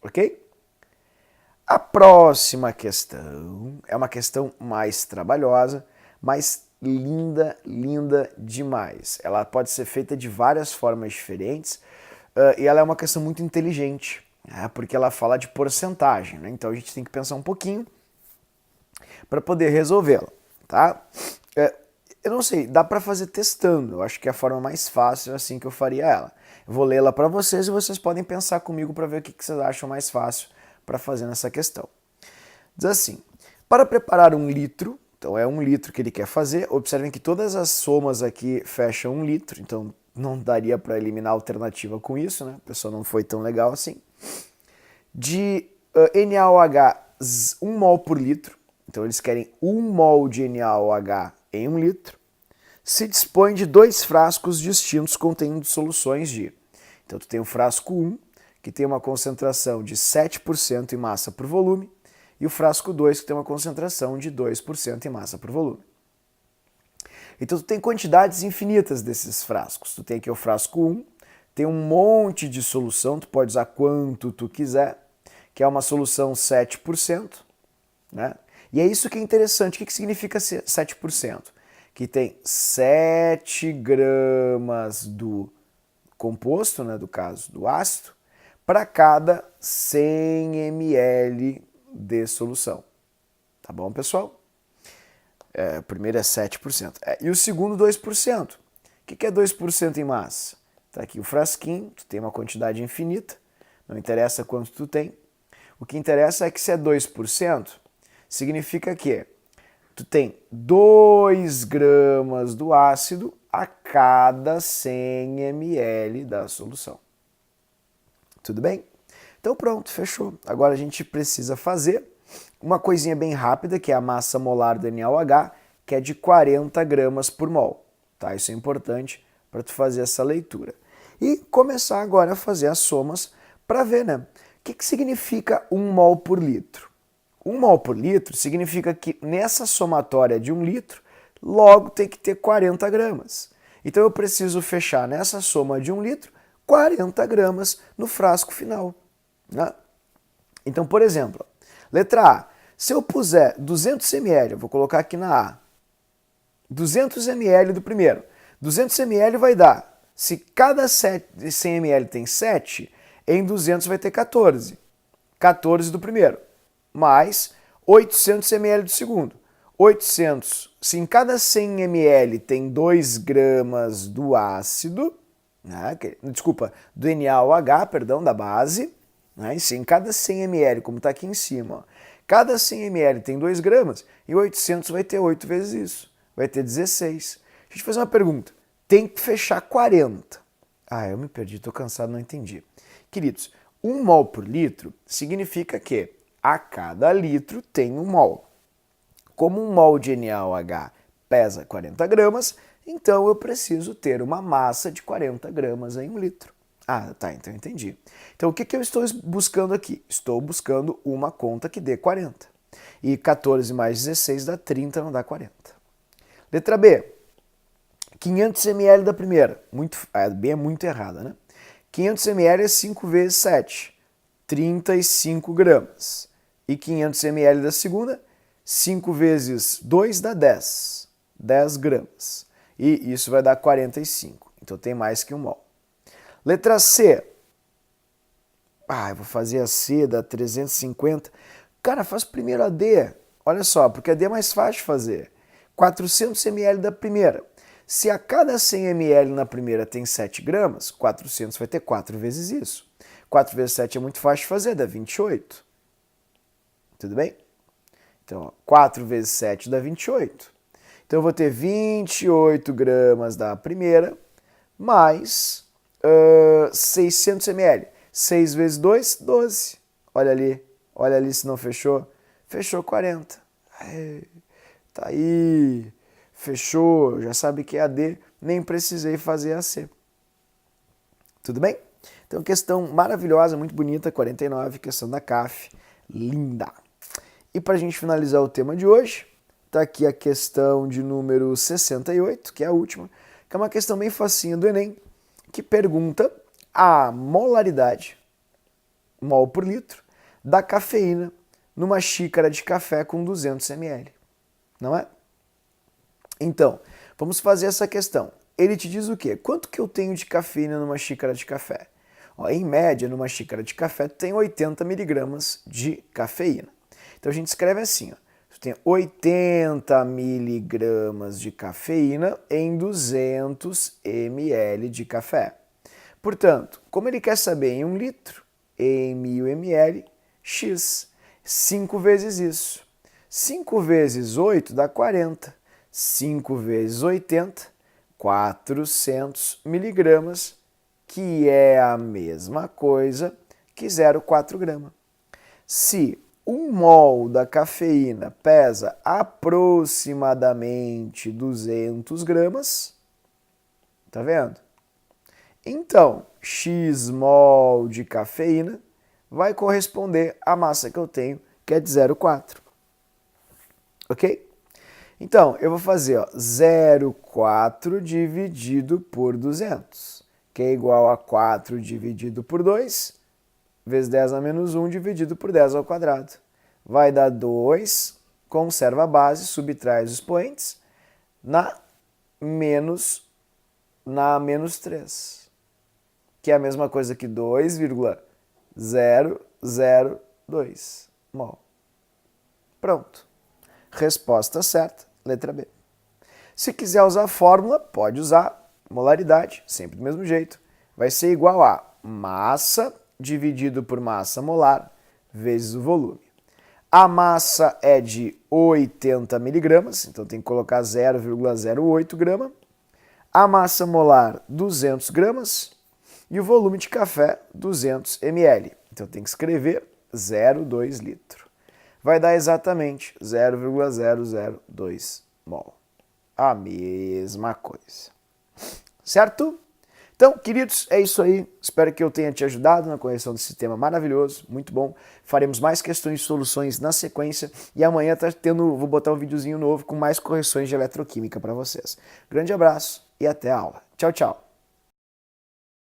Ok? A próxima questão é uma questão mais trabalhosa, mas linda, linda demais. Ela pode ser feita de várias formas diferentes e ela é uma questão muito inteligente, né? Porque ela fala de porcentagem, né? Então a gente tem que pensar um pouquinho para poder resolvê-la, tá? Eu não sei, dá para fazer testando. Eu acho que é a forma mais fácil assim que eu faria ela. Eu vou lê-la para vocês e vocês podem pensar comigo para ver o que vocês acham mais fácil para fazer nessa questão. Diz assim, para preparar 1 litro, então é 1 litro que ele quer fazer, observem que todas as somas aqui fecham 1 litro, então não daria para eliminar a alternativa com isso, né? A pessoa não foi tão legal assim. De NaOH 1 mol por litro, então eles querem 1 mol de NaOH em 1 litro, se dispõe de 2 frascos distintos contendo soluções de... Então tu tem o frasco 1, que tem uma concentração de 7% em massa por volume, e o frasco 2, que tem uma concentração de 2% em massa por volume. Então tu tem quantidades infinitas desses frascos. Tu tem aqui o frasco 1, tem um monte de solução, tu pode usar quanto tu quiser, que é uma solução 7%, né? E é isso que é interessante. O que significa 7%? Que tem 7 gramas do composto, né, do caso do ácido, para cada 100 ml de solução. Tá bom, pessoal? O primeiro é 7%. E o segundo, 2%. O que é 2% em massa? Tá aqui o frasquinho, tu tem uma quantidade infinita, não interessa quanto tu tem. O que interessa é que se é 2%, significa que tu tem 2 gramas do ácido a cada 100 ml da solução. Tudo bem? Então pronto, fechou. Agora a gente precisa fazer uma coisinha bem rápida, que é a massa molar do NaOH, que é de 40 gramas por mol. Tá? Isso é importante para tu fazer essa leitura. E começar agora a fazer as somas para ver, né? O que significa 1 mol por litro? 1 mol por litro significa que nessa somatória de 1 litro, logo tem que ter 40 gramas. Então eu preciso fechar nessa soma de 1 litro 40 gramas no frasco final. Né? Então, por exemplo, letra A, se eu puser 200 ml, eu vou colocar aqui na A, 200 ml do primeiro, 200 ml vai dar, se cada 100 ml tem 7, em 200 vai ter 14. 14 do primeiro, mais 800 ml do segundo. 800, se em cada 100 ml tem 2 gramas do ácido, né, desculpa, do NaOH, perdão, da base, né, e se em cada 100 ml, como está aqui em cima, ó, cada 100 ml tem 2 gramas, e 800 vai ter 8 vezes isso, vai ter 16. Deixa eu te fazer uma pergunta, tem que fechar 40. Ah, eu me perdi, estou cansado, não entendi. Queridos, 1 mol por litro significa que a cada litro tem 1 mol. Como 1 mol de NaOH pesa 40 gramas, então eu preciso ter uma massa de 40 gramas em 1 litro. Ah, tá, então eu entendi. Então o que eu estou buscando aqui? Estou buscando uma conta que dê 40. E 14 mais 16 dá 30, não dá 40. Letra B. 500 ml da primeira. A B é muito errada, né? 500 ml é 5 vezes 7. 35 gramas. E 500 ml da segunda, 5 vezes 2 dá 10. 10 gramas. E isso vai dar 45. Então tem mais que 1 mol. Letra C. Eu vou fazer a C, dá 350. Cara, faz primeiro a D. Olha só, porque a D é mais fácil de fazer. 400 ml da primeira. Se a cada 100 ml na primeira tem 7 gramas, 400 vai ter 4 vezes isso. 4 vezes 7 é muito fácil de fazer, dá 28. Tudo bem? Então, 4 vezes 7 dá 28. Então eu vou ter 28 gramas da primeira, mais 600 ml. 6 vezes 2, 12. Olha ali se não fechou. Fechou 40. Tá aí, fechou, já sabe que é a D, nem precisei fazer a C. Tudo bem? Então, questão maravilhosa, muito bonita, 49, questão da CAF, linda. E para a gente finalizar o tema de hoje, tá aqui a questão de número 68, que é a última, que é uma questão bem facinha do Enem, que pergunta a molaridade, mol por litro, da cafeína numa xícara de café com 200 ml. Não é? Então, vamos fazer essa questão. Ele te diz o quê? Quanto que eu tenho de cafeína numa xícara de café? Ó, em média, numa xícara de café, tem 80 miligramas de cafeína. Então a gente escreve assim, ó. Você tem 80 miligramas de cafeína em 200 ml de café. Portanto, como ele quer saber em 1 litro, em 1000 ml, x, 5 vezes isso. 5 vezes 8 dá 40. 5 vezes 80, 400 miligramas, que é a mesma coisa que 0,4 grama. Se 1 mol da cafeína pesa aproximadamente 200 gramas, tá vendo? Então, x mol de cafeína vai corresponder à massa que eu tenho, que é de 0,4. Ok? Então, eu vou fazer 0,4 dividido por 200, que é igual a 4 dividido por 2, vezes 10 a menos 1 dividido por 10 ao quadrado. Vai dar 2, conserva a base, subtrai os expoentes, na menos 3, que é a mesma coisa que 2,002 mol. Pronto. Resposta certa, letra B. Se quiser usar a fórmula, pode usar molaridade, sempre do mesmo jeito. Vai ser igual a massa dividido por massa molar vezes o volume. A massa é de 80 miligramas, então tem que colocar 0,08 grama. A massa molar, 200 gramas. E o volume de café, 200 ml. Então tem que escrever 0,2 litro. Vai dar exatamente 0,002 mol. A mesma coisa. Certo? Então, queridos, é isso aí. Espero que eu tenha te ajudado na correção desse tema maravilhoso, muito bom. Faremos mais questões e soluções na sequência e amanhã vou botar um videozinho novo com mais correções de eletroquímica para vocês. Grande abraço e até a aula. Tchau, tchau.